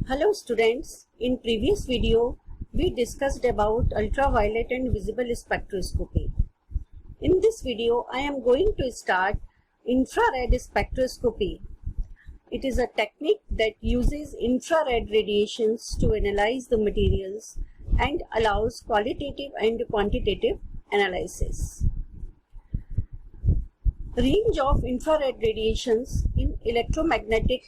Hello students, in previous video we discussed about ultraviolet and visible spectroscopy. In this video I am going to start infrared spectroscopy. It is a technique that uses infrared radiations to analyze the materials and allows qualitative and quantitative analysis. Range of infrared radiations in electromagnetic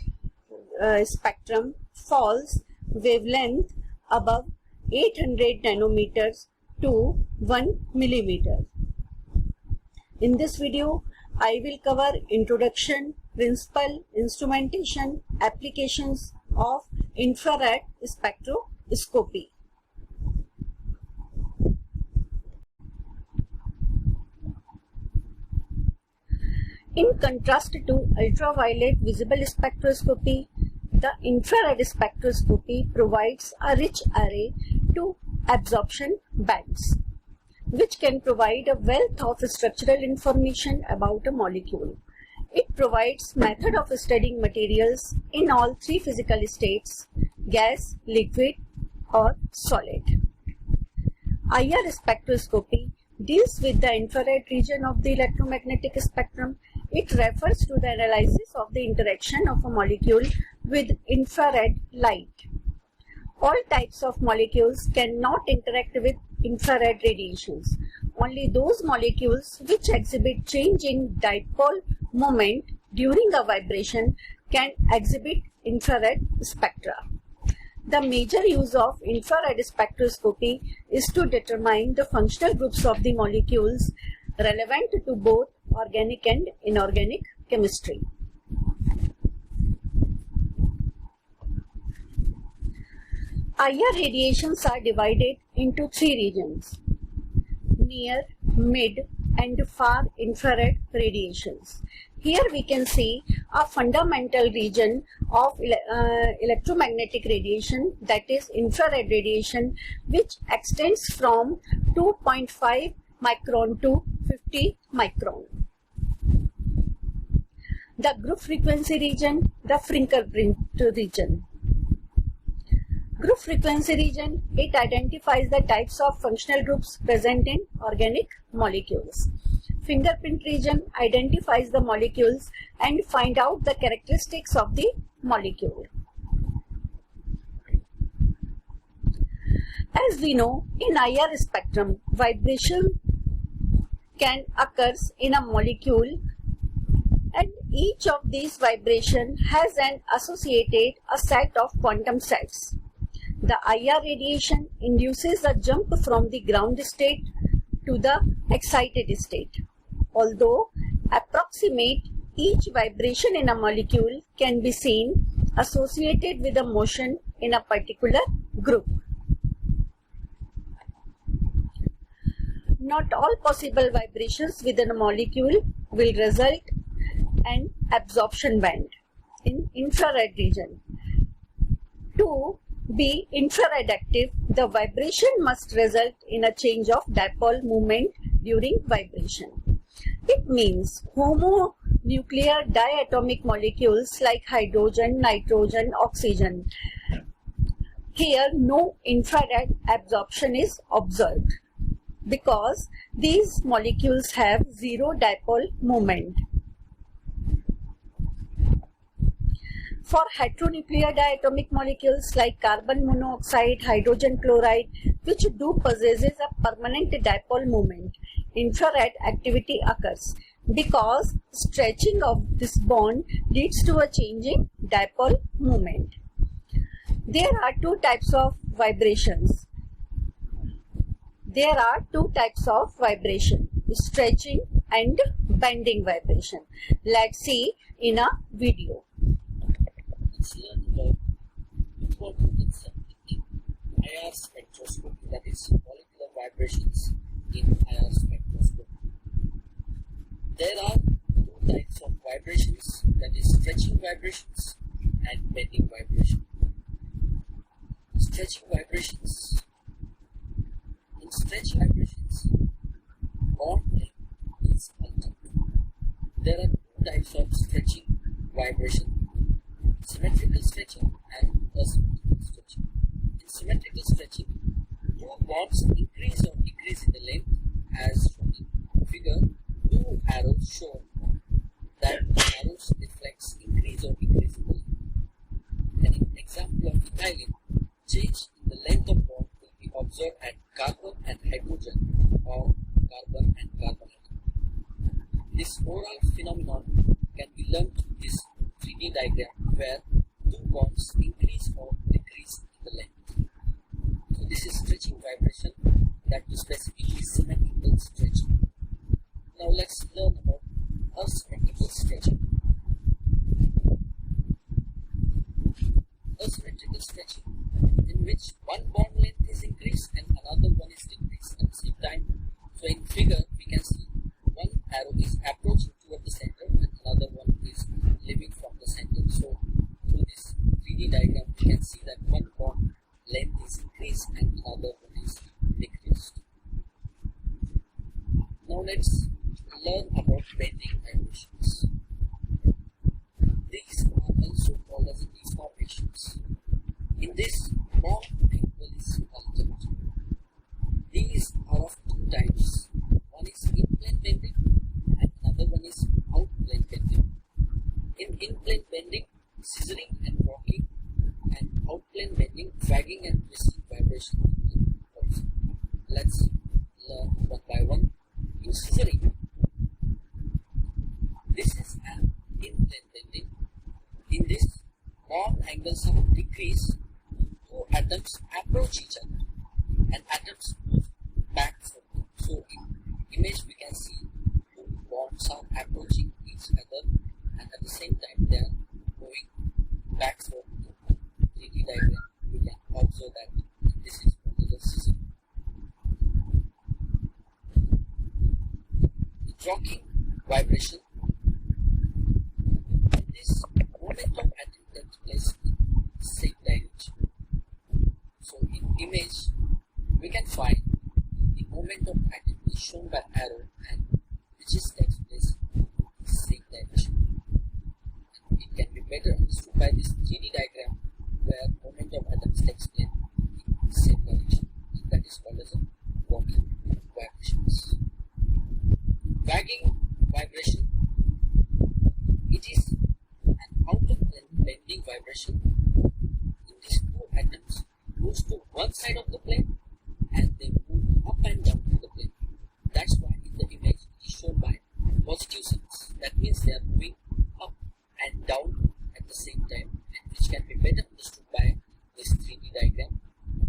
spectrum falls wavelength above 800 nanometers to 1 millimeter. In this video, I will cover introduction, principle, instrumentation, applications of infrared spectroscopy. In contrast to ultraviolet visible spectroscopy, the infrared spectroscopy provides a rich array to absorption bands, which can provide a wealth of structural information about a molecule. It provides method of studying materials in all three physical states: gas, liquid, or solid. IR spectroscopy deals with the infrared region of the electromagnetic spectrum. It refers to the analysis of the interaction of a molecule with infrared light. All types of molecules cannot interact with infrared radiations. Only those molecules which exhibit change in dipole moment during a vibration can exhibit infrared spectra. The major use of infrared spectroscopy is to determine the functional groups of the molecules relevant to both organic and inorganic chemistry. IR radiations are divided into three regions: near, mid, and far infrared radiations. Here we can see a fundamental region of electromagnetic radiation, that is infrared radiation, which extends from 2.5 micron to 50 micron. The group frequency region, the fingerprint region. Group frequency region, it identifies the types of functional groups present in organic molecules. Fingerprint region identifies the molecules and find out the characteristics of the molecule. As we know, in IR spectrum, vibration can occur in a molecule, and each of these vibrations has an associated set of quantum sets. The IR radiation induces a jump from the ground state to the excited state. Although approximate, each vibration in a molecule can be seen associated with a motion in a particular group. Not all possible vibrations within a molecule will result in absorption band in infrared region. To be infrared active, the vibration must result in a change of dipole moment during vibration. It means homonuclear diatomic molecules like hydrogen, nitrogen, oxygen. Here no infrared absorption is observed because these molecules have zero dipole moment. For heteronuclear diatomic molecules like carbon monoxide, hydrogen chloride, which do possesses a permanent dipole moment, infrared activity occurs because stretching of this bond leads to a change in dipole moment. There are two types of vibrations. Stretching and bending vibration. Let's see in a video. Let's learn about important concept in IR spectroscopy, that is molecular vibrations in IR spectroscopy. There are two types of vibrations, that is stretching vibrations and bending vibrations. Stretching vibrations. In stretch vibrations, bond length is altered. There are two types of stretching vibration: symmetrical stretching and asymmetrical. diagram where two bonds increase or decrease in the length. So this is stretching vibration, that is specifically symmetrical stretching. Now let's learn about asymmetrical stretching. Asymmetrical stretching, in which one bond length is increased and another one is decreased at the same time. So in figure we can see one arrow is approaching toward the center and another one is leaving from the center. So through this 3D diagram we can see that one bond length is increased and another one is decreased. Now let's learn about bending vibrations. These are also called as deformations. In this, bond angle is altered. These are of two types. One is in-plane bending and another one is out-plane bending. In in-plane bending, scissoring and rocking, and out-plane bending, dragging and twisting vibration. Let's learn one by one. In scissoring, this is an in-plane bending. In this, bond angles are decreased. Two atoms approach each other and atoms move back forward. So in image we can see two bonds are approaching each other and at the same time they are moving back forward. 3D diagram we can observe that this is another system. Rocking vibration. In this, moment of atom takes place in the same direction. So in image we can find the moment of atom is shown by arrow and which is takes place in the same direction. And it can be better understood by this 3D diagram where moment of atoms takes place in the same direction. And that is called as a rocking vibrations. Dragging vibration. It is an out-of-plane bending vibration. In these two atoms moves to one side of the plane and they move up and down to the plane. That's why in the image it is shown by positive signs. That means they are moving up and down at the same time, and which can be better understood by this 3D diagram.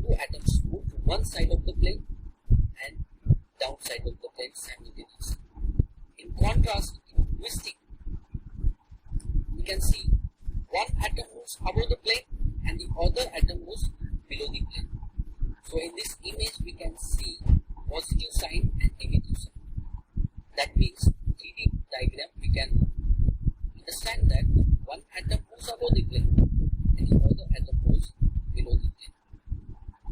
Two atoms move to one side of the plane and downside of the plane simultaneously. In contrast, in twisting, we can see one atom moves above the plane and the other atom moves below the plane. So in this image we can see positive sign and negative sign. That means 3D diagram we can understand that one atom moves above the plane and the other atom moves below the plane.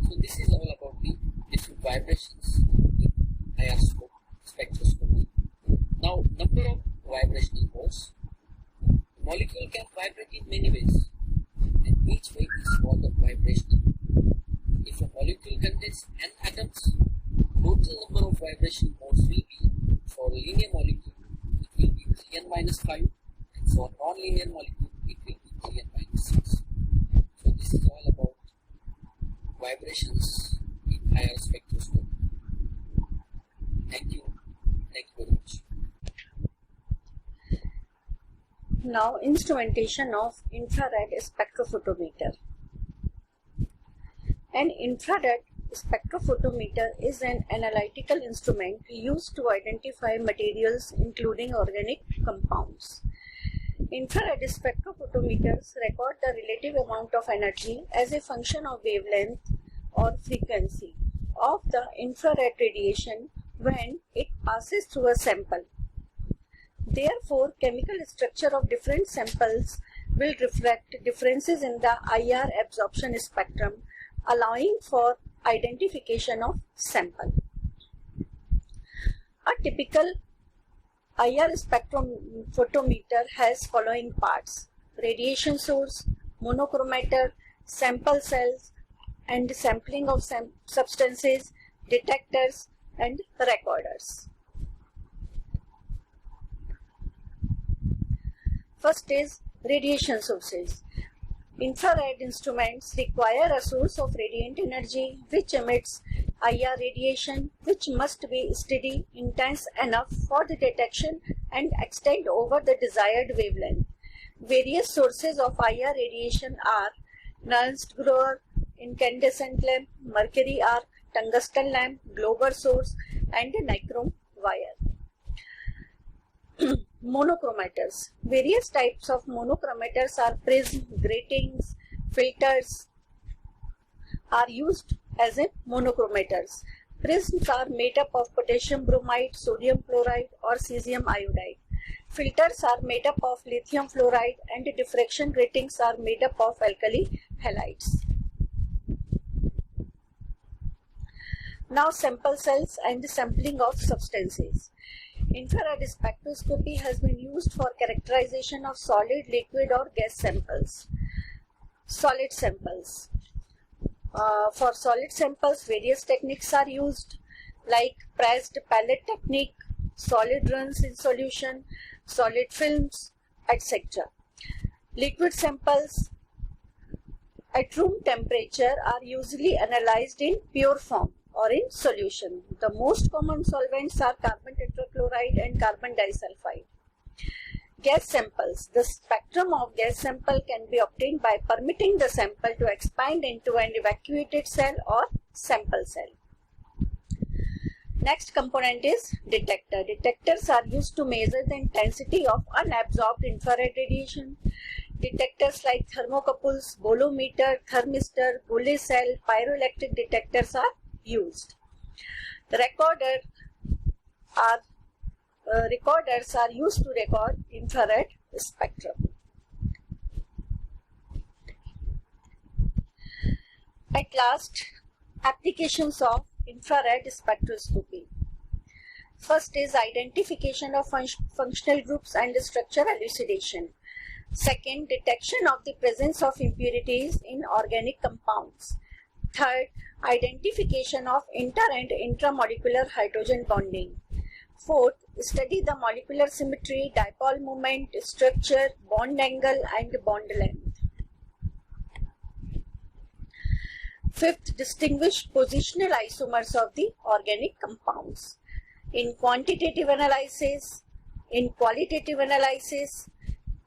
So this is all about the different vibrations in IR spectroscopy. Now, number of vibrational modes. Molecule can vibrate in many ways, and each way is called a vibrational. If a molecule contains n atoms, total number of vibration modes will be, for a linear molecule, it will be 3n minus 5, and for non-linear molecule, it will be 3n minus 6. So this is all about vibrations in IR spectroscopy. Thank you. Thank you very much. Now, instrumentation of infrared spectrophotometer. An infrared spectrophotometer is an analytical instrument used to identify materials including organic compounds. Infrared spectrophotometers record the relative amount of energy as a function of wavelength or frequency of the infrared radiation when it passes through a sample. Therefore, chemical structure of different samples will reflect differences in the IR absorption spectrum, allowing for identification of sample. A typical IR spectrophotometer has following parts: radiation source, monochromator, sample cells, and sampling of substances, detectors, and recorders. First is radiation sources. Infrared instruments require a source of radiant energy which emits IR radiation, which must be steady, intense enough for the detection and extend over the desired wavelength. Various sources of IR radiation are Nernst grower, incandescent lamp, mercury arc, tungsten lamp, Glover source, and nichrome wire. Monochromators. Various types of monochromators are prism, gratings, filters are used as in monochromators. Prisms are made up of potassium bromide, sodium chloride, or cesium iodide. Filters are made up of lithium fluoride, and diffraction gratings are made up of alkali halides. Now sample cells and sampling of substances. Infrared spectroscopy has been used for characterization of solid, liquid or gas samples. Solid samples. For solid samples, various techniques are used like pressed pallet technique, solid runs in solution, solid films, etc. Liquid samples at room temperature are usually analyzed in pure form or in solution. The most common solvents are carbon tetrachloride and carbon disulfide. Gas samples. The spectrum of gas sample can be obtained by permitting the sample to expand into an evacuated cell or sample cell. Next component is detector. Detectors are used to measure the intensity of unabsorbed infrared radiation. Detectors like thermocouples, bolometer, thermistor, Goulet cell, pyroelectric detectors are used. The recorders are used to record infrared spectrum. At last, applications of infrared spectroscopy. First is identification of functional groups and structure elucidation. Second, detection of the presence of impurities in organic compounds. Third, identification of inter- and intramolecular hydrogen bonding. Fourth, study the molecular symmetry, dipole moment, structure, bond angle, and bond length. Fifth, distinguish positional isomers of the organic compounds. In quantitative analysis, in qualitative analysis,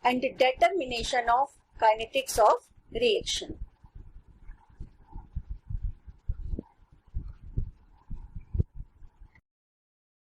and determination of kinetics of reaction.